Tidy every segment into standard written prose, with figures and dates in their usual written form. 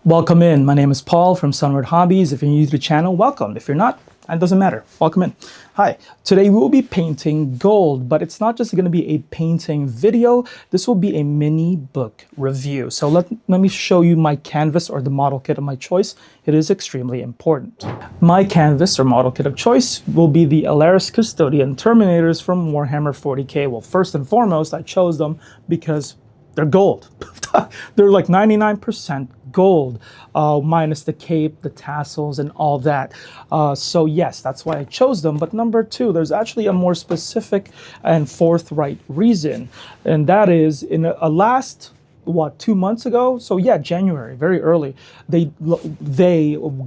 Welcome in. My name is Paul from Sunward Hobbies. If you're new to the channel, welcome. If you're not, it doesn't matter. Welcome in. Hi. Today we will be painting gold, but it's not just going to be a painting video. This will be a mini book review. So let me show you my canvas or the model kit of my choice. It is extremely important. My canvas or model kit of choice will be the Alaris Custodian Terminators from Warhammer 40k. Well, first and foremost, I chose them because they're gold. They're like 99% gold, minus the cape, the tassels, and all that. So yes, that's why I chose them. But number two, there's actually a more specific and forthright reason. And that is in a last, 2 months ago? So yeah, January, very early, they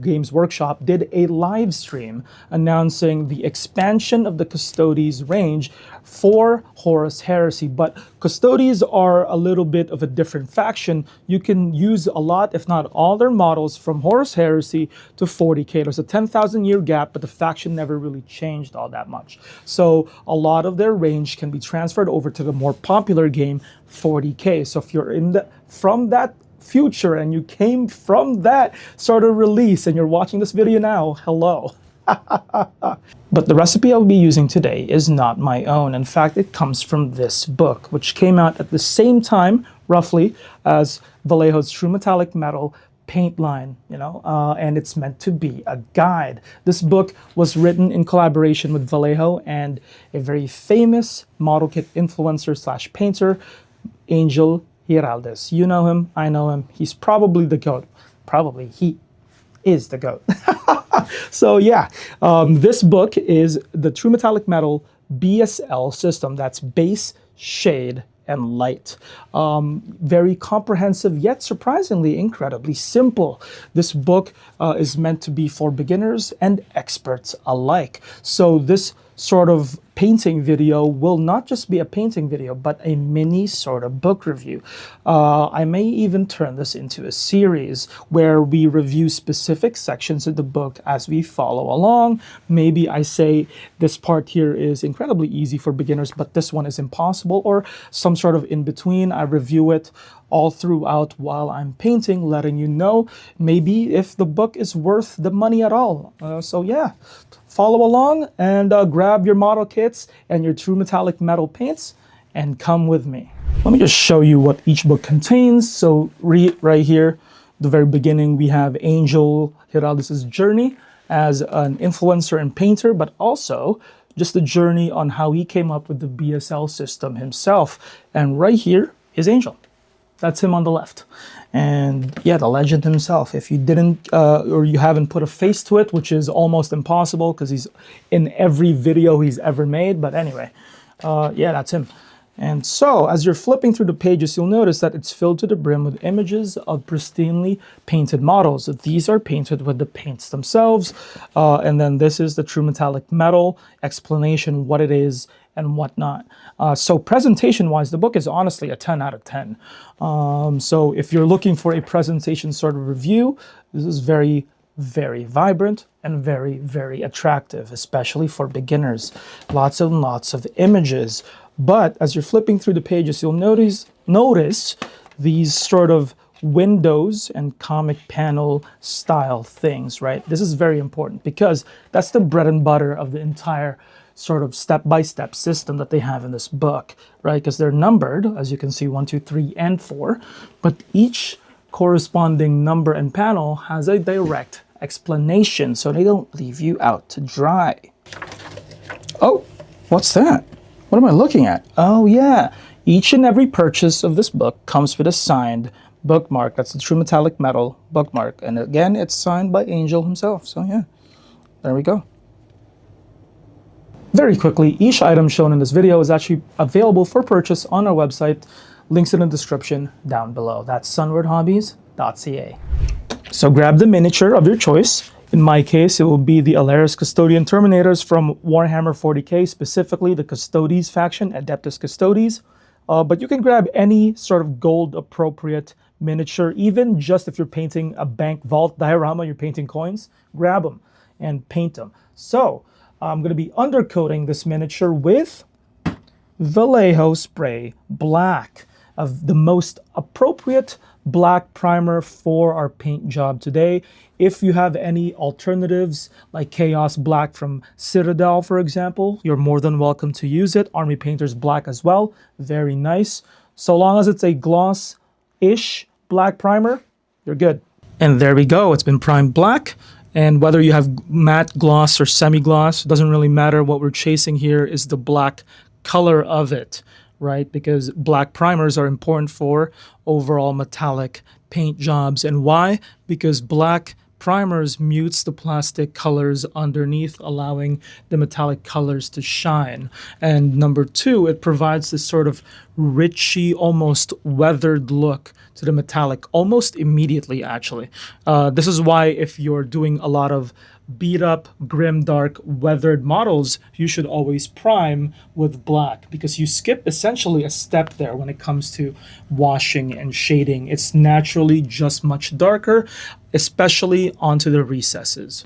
Games Workshop did a live stream announcing the expansion of the Custodes range for Horus Heresy. But Custodes are a little bit of a different faction. You can use a lot, if not all, their models from Horus Heresy to 40k. There's a 10,000 year gap, but the faction never really changed all that much. So a lot of their range can be transferred over to the more popular game 40k. So if you're from that future and you came from that sort of release and you're watching this video now, hello. But the recipe I'll be using today is not my own. In fact, it comes from this book, which came out at the same time, roughly, as Vallejo's True Metallic Metal paint line, and it's meant to be a guide. This book was written in collaboration with Vallejo and a very famous model kit influencer slash painter, Angel Giraldez. You know him, I know him. He's probably the GOAT. Probably, he is the GOAT. So yeah, this book is the True Metallic Metal BSL System. That's base, shade, and light. Very comprehensive, yet surprisingly incredibly simple. This book is meant to be for beginners and experts alike. So this sort of painting video will not just be a painting video, but a mini sort of book review. I may even turn this into a series where we review specific sections of the book as we follow along. Maybe I say this part here is incredibly easy for beginners, but this one is impossible, or some sort of in between. I review it all throughout while I'm painting, letting you know maybe if the book is worth the money at all. So yeah, follow along and grab your model kits and your True Metallic Metal paints and come with me. Let me just show you what each book contains. So right here, the very beginning, we have Angel Giraldez's journey as an influencer and painter, but also just a journey on how he came up with the BSL system himself. And right here is Angel. That's him on the left. And yeah, the legend himself. If you didn't, or you haven't put a face to it, which is almost impossible because he's in every video he's ever made. But anyway, yeah, that's him. And so as you're flipping through the pages, you'll notice that it's filled to the brim with images of pristinely painted models. These are painted with the paints themselves. And then this is the True Metallic Metal explanation, what it is and whatnot. So presentation-wise, the book is honestly a 10 out of 10. So if you're looking for a presentation sort of review, this is very, very vibrant and very, very attractive, especially for beginners. Lots and lots of images. But as you're flipping through the pages, you'll notice these sort of windows and comic panel style things, right? This is very important because that's the bread and butter of the entire sort of step-by-step system that they have in this book, right? Because they're numbered, as you can see, 1, 2, 3, and 4, but each corresponding number and panel has a direct explanation, so they don't leave you out to dry. Oh, what's that? What am I looking at? Oh yeah, each and every purchase of this book comes with a signed bookmark. That's the True Metallic Metal bookmark, and again, it's signed by Angel himself, so yeah, there we go. Very quickly, each item shown in this video is actually available for purchase on our website. Links in the description down below. That's sunwardhobbies.ca. So grab the miniature of your choice. In my case, it will be the Alaris Custodian Terminators from Warhammer 40k, specifically the Custodes faction, Adeptus Custodes. But you can grab any sort of gold appropriate miniature, even just if you're painting a bank vault diorama, you're painting coins, grab them and paint them. So I'm going to be undercoating this miniature with Vallejo Spray Black, of the most appropriate black primer for our paint job today. If you have any alternatives like Chaos Black from Citadel, for example, you're more than welcome to use it. Army Painter's Black as well, very nice. So long as it's a gloss-ish black primer, you're good. And there we go, it's been primed black. And whether you have matte gloss or semi-gloss, doesn't really matter. What we're chasing here is the black color of it, right? Because black primers are important for overall metallic paint jobs. And why? Because black primers mutes the plastic colors underneath, allowing the metallic colors to shine. And number two, it provides this sort of richy, almost weathered look to the metallic almost immediately, actually. This is why if you're doing a lot of beat up, grim, dark, weathered models, you should always prime with black, because you skip essentially a step there when it comes to washing and shading. It's naturally just much darker, especially onto the recesses.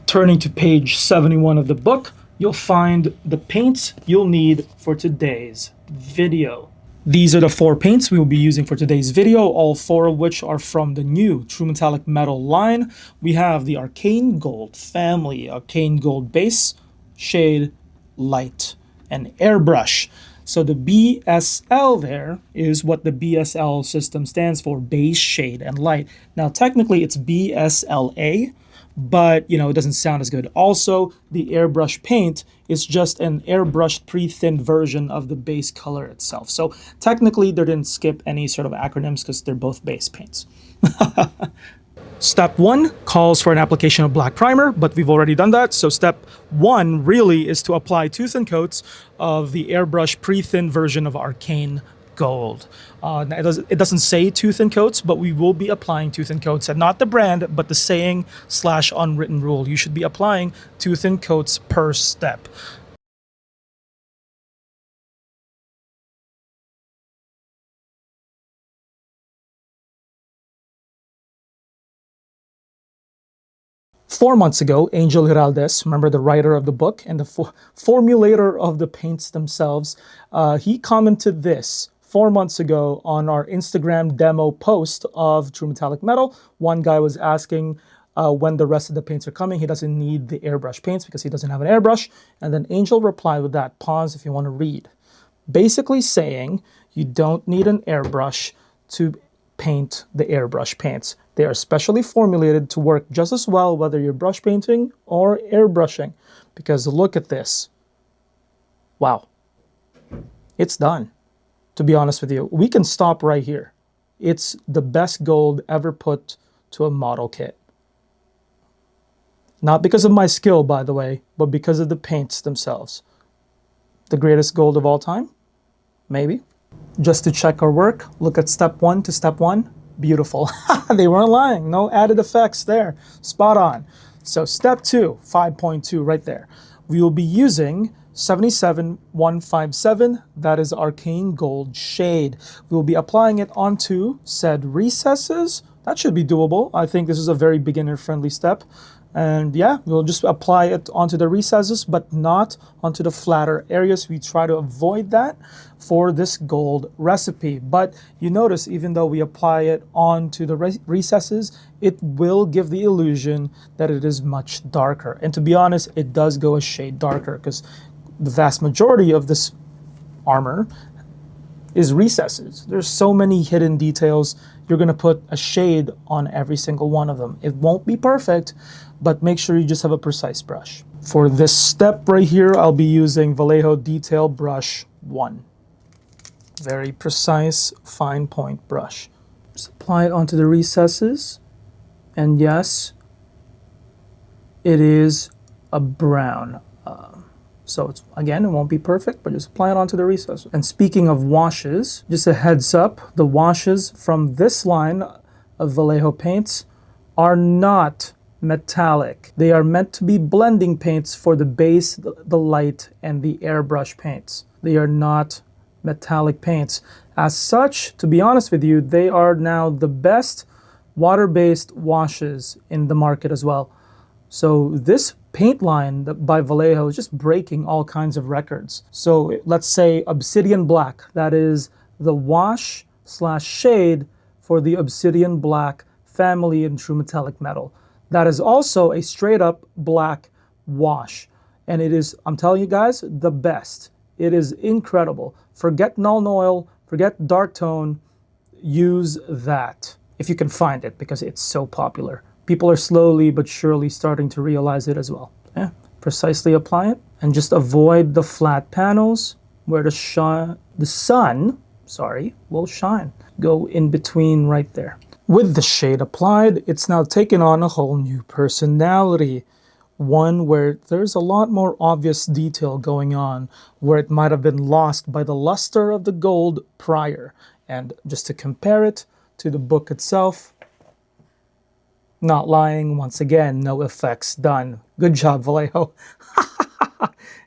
Turning to page 71 of the book, you'll find the paints you'll need for today's video. These are the 4 paints we will be using for today's video, all 4 of which are from the new True Metallic Metal line. We have the Arcane Gold family, Arcane Gold base, shade, light, and airbrush. So the BSL there is what the BSL system stands for, base, shade, and light. Now technically it's BSLA, but it doesn't sound as good. Also, the airbrush paint is just an airbrushed pre-thinned version of the base color itself. So technically they didn't skip any sort of acronyms because they're both base paints. Step 1 calls for an application of black primer, but we've already done that. So step 1 really is to apply 2 thin coats of the airbrush pre-thinned version of Arcane Gold. It doesn't say 2 thin coats, but we will be applying 2 thin coats, and not the brand, but the saying / unwritten rule. You should be applying 2 thin coats per step. Four months ago, Angel Giraldez, remember the writer of the book and the formulator of the paints themselves, he commented this 4 months ago on our Instagram demo post of True Metallic Metal. One guy was asking when the rest of the paints are coming. He doesn't need the airbrush paints because he doesn't have an airbrush. And then Angel replied with that. Pause if you want to read. Basically saying you don't need an airbrush to paint the airbrush paints. They are specially formulated to work just as well whether you're brush painting or airbrushing. Because look at this. Wow. It's done. To be honest with you, we can stop right here. It's the best gold ever put to a model kit. Not because of my skill, by the way, but because of the paints themselves. The greatest gold of all time? Maybe. Just to check our work, look at step 1 to step 1. Beautiful. They weren't lying. No added effects there. Spot on. So step 2, 5.2 right there. We will be using 77157, that is Arcane Gold shade. We will be applying it onto said recesses. That should be doable. I think this is a very beginner-friendly step. And yeah, we'll just apply it onto the recesses, but not onto the flatter areas. We try to avoid that for this gold recipe. But you notice, even though we apply it onto the recesses, it will give the illusion that it is much darker. And to be honest, it does go a shade darker because the vast majority of this armor is recesses. There's so many hidden details. You're going to put a shade on every single one of them. It won't be perfect, but make sure you just have a precise brush. For this step right here, I'll be using Vallejo Detail Brush 1. Very precise, fine point brush. Just apply it onto the recesses. And yes, it is a brown. So it's, again, it won't be perfect, but just apply it onto the recess. And speaking of washes, just a heads up, the washes from this line of Vallejo paints are not metallic. They are meant to be blending paints for the base, the light, and the airbrush paints. They are not metallic paints. As such, to be honest with you, they are now the best water-based washes in the market as well. So this paint line by Vallejo is just breaking all kinds of records. So let's say Obsidian Black, that is the wash / shade for the obsidian black family in true metallic metal. That is also a straight up black wash. And it is, I'm telling you guys, the best. It is incredible. Forget Nuln Oil, forget dark tone, use that if you can find it, because it's so popular. People are slowly but surely starting to realize it as well. Yeah, precisely apply it and just avoid the flat panels where the sun will shine. Go in between right there. With the shade applied, it's now taken on a whole new personality. One where there's a lot more obvious detail going on, where it might have been lost by the luster of the gold prior. And just to compare it to the book itself, not lying, once again, no effects done. Good job, Vallejo.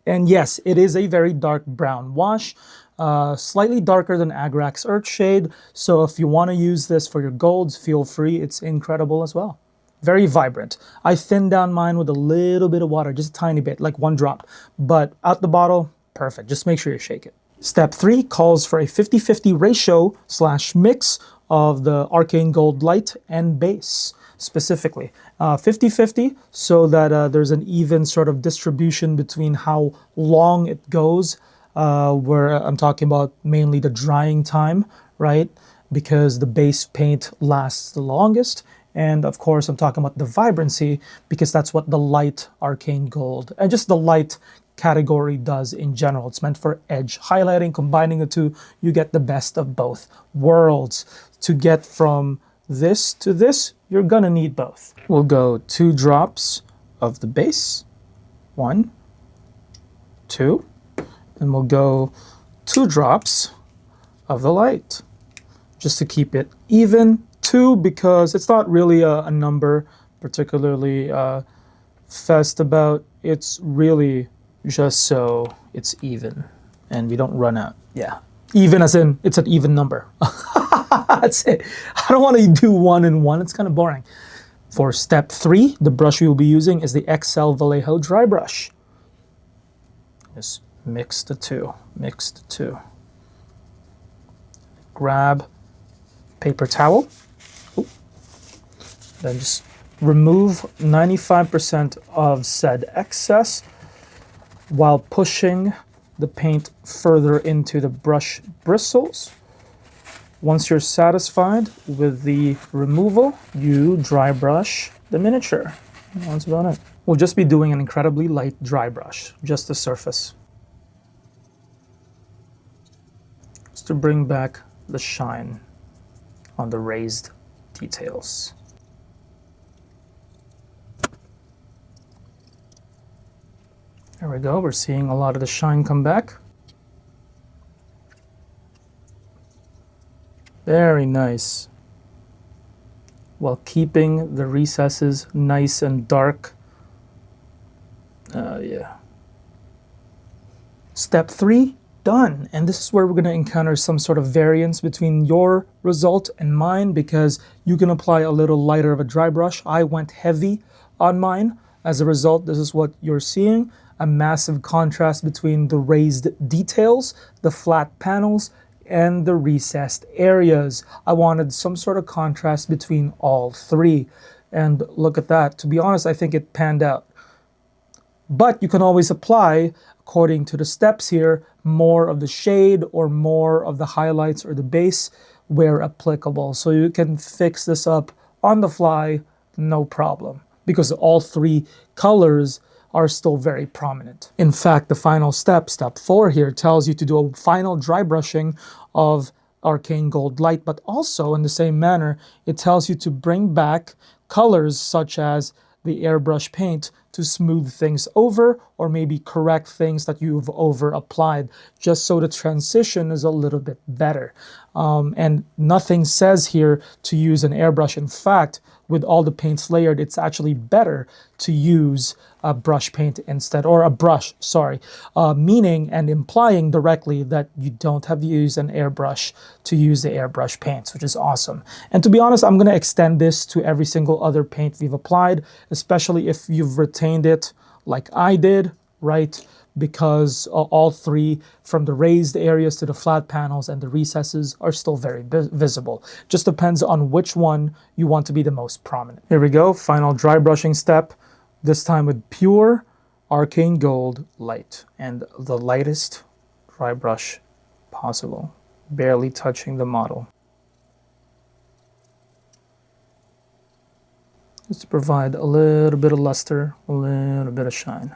And yes, it is a very dark brown wash, slightly darker than Agrac's Earthshade. So if you want to use this for your golds, feel free. It's incredible as well. Very vibrant. I thinned down mine with a little bit of water, just a tiny bit, like 1 drop. But out the bottle, perfect. Just make sure you shake it. Step 3 calls for a 50-50 ratio / mix of the Arcane Gold Light and base. Specifically 50-50, so that there's an even sort of distribution between how long it goes, where I'm talking about mainly the drying time, right? Because the base paint lasts the longest. And of course, I'm talking about the vibrancy, because that's what the light Arcane Gold and just the light category does in general. It's meant for edge highlighting. Combining the two, you get the best of both worlds. To get from this to this, you're gonna need both. We'll go 2 drops of the base, 1, 2, and we'll go 2 drops of the light, just to keep it even. 2, because it's not really a number particularly fussed about. It's really just so it's even and we don't run out. Yeah, even as in it's an even number. That's it. I don't want to do 1 and 1. It's kind of boring. For step 3, the brush we will be using is the XL Vallejo dry brush. Just mix the two. Mix the two. Grab paper towel. Ooh. Then just remove 95% of said excess while pushing the paint further into the brush bristles. Once you're satisfied with the removal, you dry brush the miniature. That's about it. We'll just be doing an incredibly light dry brush, just the surface. Just to bring back the shine on the raised details. There we go, we're seeing a lot of the shine come back. Very nice. While keeping the recesses nice and dark. Yeah. Step 3, done. And this is where we're going to encounter some sort of variance between your result and mine, because you can apply a little lighter of a dry brush. I went heavy on mine. As a result, this is what you're seeing. A massive contrast between the raised details, the flat panels, and the recessed areas. I wanted some sort of contrast between all 3. And look at that. To be honest, I think it panned out. But you can always apply, according to the steps here, more of the shade or more of the highlights or the base where applicable. So you can fix this up on the fly, no problem, because all 3 colors are still very prominent. In fact, the final step, step 4 here, tells you to do a final dry brushing of Arcane Gold Light, but also in the same manner, it tells you to bring back colors such as the airbrush paint to smooth things over, or maybe correct things that you've over applied, just so the transition is a little bit better. And nothing says here to use an airbrush. In fact, with all the paints layered, it's actually better to use a brush paint instead, or a brush, sorry, meaning and implying directly that you don't have to use an airbrush to use the airbrush paints, which is awesome. And to be honest, I'm going to extend this to every single other paint we've applied, especially if you've retained it like I did. right? Because all three, from the raised areas to the flat panels and the recesses, are still very visible. Just depends on which one you want to be the most prominent. Here we go, final dry brushing step, this time with pure Arcane Gold Light, and the lightest dry brush possible, barely touching the model. Just to provide a little bit of luster, a little bit of shine.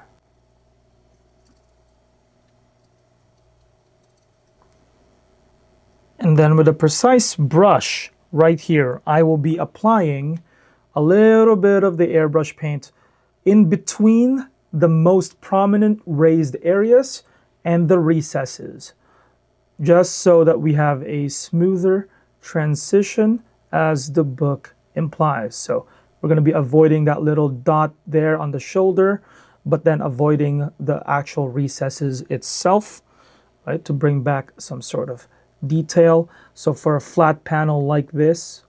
And then with a precise brush right here, I will be applying a little bit of the airbrush paint in between the most prominent raised areas and the recesses, just so that we have a smoother transition as the book implies. So we're going to be avoiding that little dot there on the shoulder, but then avoiding the actual recesses itself, right, to bring back some sort of detail. So for a flat panel like this,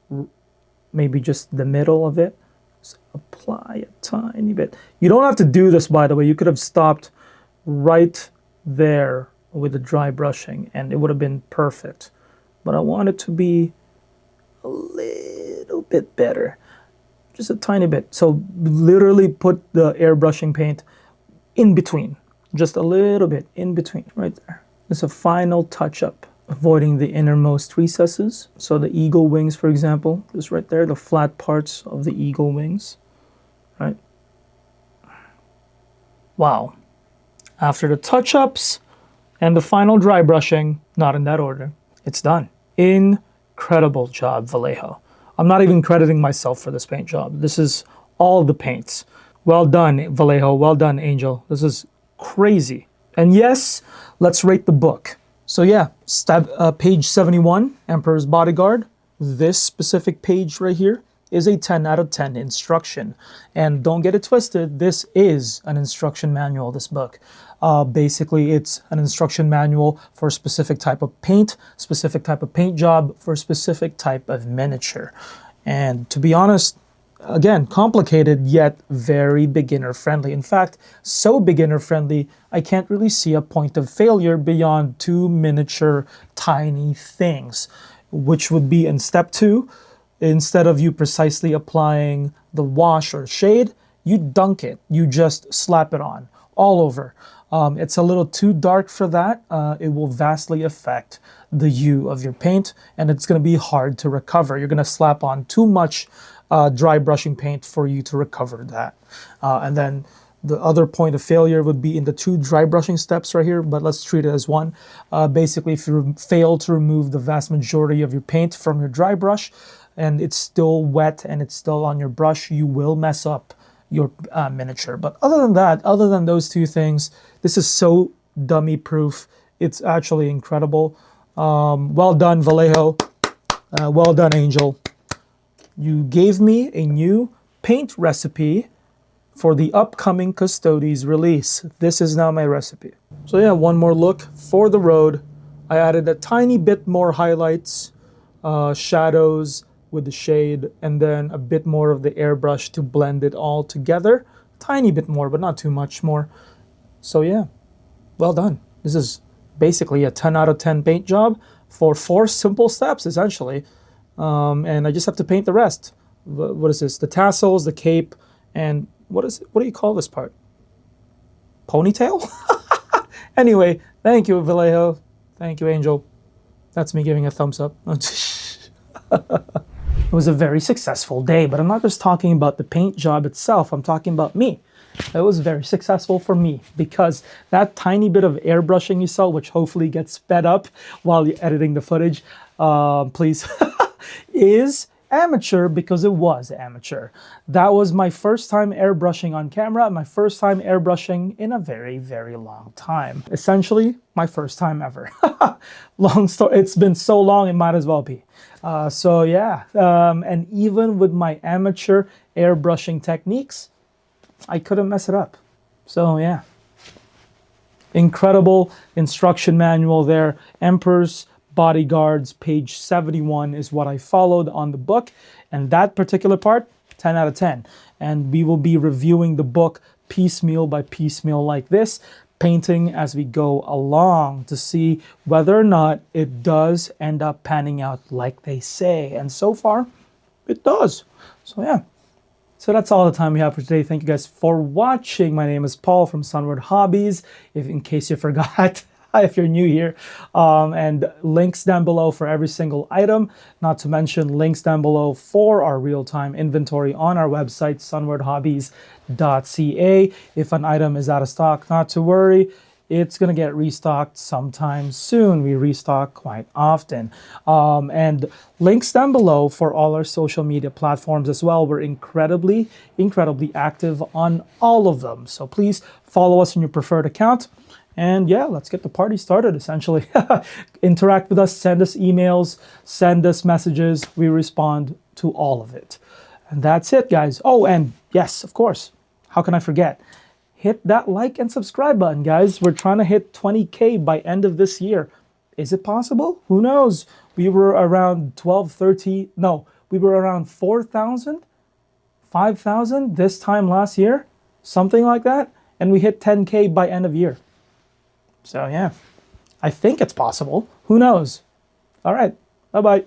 maybe just the middle of it, just apply a tiny bit. You don't have to do this, by the way. You could have stopped right there with the dry brushing and it would have been perfect. But I want it to be a little bit better, just a tiny bit. So literally put the airbrushing paint in between, just a little bit in between, right there. It's a final touch-up, avoiding the innermost recesses. So the eagle wings, for example, just right there, the flat parts of the eagle wings, right? Wow. After the touch-ups and the final dry brushing, not in that order, it's done. Incredible job, Vallejo. I'm not even crediting myself for this paint job. This is all the paints. Well done, Vallejo. Well done, Angel. This is crazy. And yes, let's rate the book. So yeah, page 71, Emperor's Bodyguard. This specific page right here is a 10 out of 10 instruction. And don't get it twisted, this is an instruction manual, this book. Basically, it's an instruction manual for a specific type of paint job, for a specific type of miniature. And to be honest, again, complicated yet very beginner friendly. In fact, so beginner friendly, I can't really see a point of failure beyond two miniature tiny things, which would be in step 2, instead of you precisely applying the wash or shade, you dunk it. You just slap it on all over. It's a little too dark for that. It will vastly affect the hue of your paint, and it's going to be hard to recover. You're going to slap on too much dry brushing paint for you to recover that. And then the other point of failure would be in the 2 dry brushing steps right here, but let's treat it as one. Basically, if you fail to remove the vast majority of your paint from your dry brush and it's still wet and it's still on your brush, you will mess up your miniature. But other than that, other than those 2 things, this is so dummy proof. It's actually incredible. Well done, Vallejo. Well done, Angel. You gave me a new paint recipe for the upcoming Custodes release. This is now my recipe. So yeah, one more look for the road. I added a tiny bit more highlights, shadows with the shade, and then a bit more of the airbrush to blend it all together. Tiny bit more, but not too much more. So yeah, well done. This is basically a 10 out of 10 paint job for 4 simple steps, essentially. And I just have to paint the rest. What is this? The tassels, the cape, and what do you call this part? Ponytail? Anyway, thank you, Vallejo. Thank you, Angel. That's me giving a thumbs up. It was a very successful day, but I'm not just talking about the paint job itself. I'm talking about me. It was very successful for me because that tiny bit of airbrushing you saw, which hopefully gets sped up while you're editing the footage, please, is amateur because it was amateur. That was my first time airbrushing on camera, my first time airbrushing in a very, very long time. Essentially, my first time ever. Long story, it's been so long, it might as well be. So yeah, and even with my amateur airbrushing techniques, I couldn't mess it up. So yeah, incredible instruction manual there. Emperor's Bodyguards, page 71 is what I followed on the book, and that particular part, 10 out of 10. And we will be reviewing the book piecemeal by piecemeal like this, painting as we go along to see whether or not it does end up panning out like they say. And so far, it does. So yeah. So that's all the time we have for today. Thank you guys for watching. My name is Paul from Sunward Hobbies, if in case you forgot. If you're new here, and links down below for every single item, not to mention links down below for our real-time inventory on our website, sunwardhobbies.ca. If an item is out of stock, not to worry, it's going to get restocked sometime soon. We restock quite often. And links down below for all our social media platforms as well. We're incredibly active on all of them. So please follow us in your preferred account. And yeah, let's get the party started, essentially. Interact with us, send us emails, send us messages. We respond to all of it. And that's it, guys. Oh, and yes, of course, how can I forget? Hit that like and subscribe button, guys. We're trying to hit 20K by end of this year. Is it possible? Who knows? We were around 4,000, 5,000 this time last year, something like that. And we hit 10K by end of year. So yeah, I think it's possible. Who knows? All right. Bye-bye.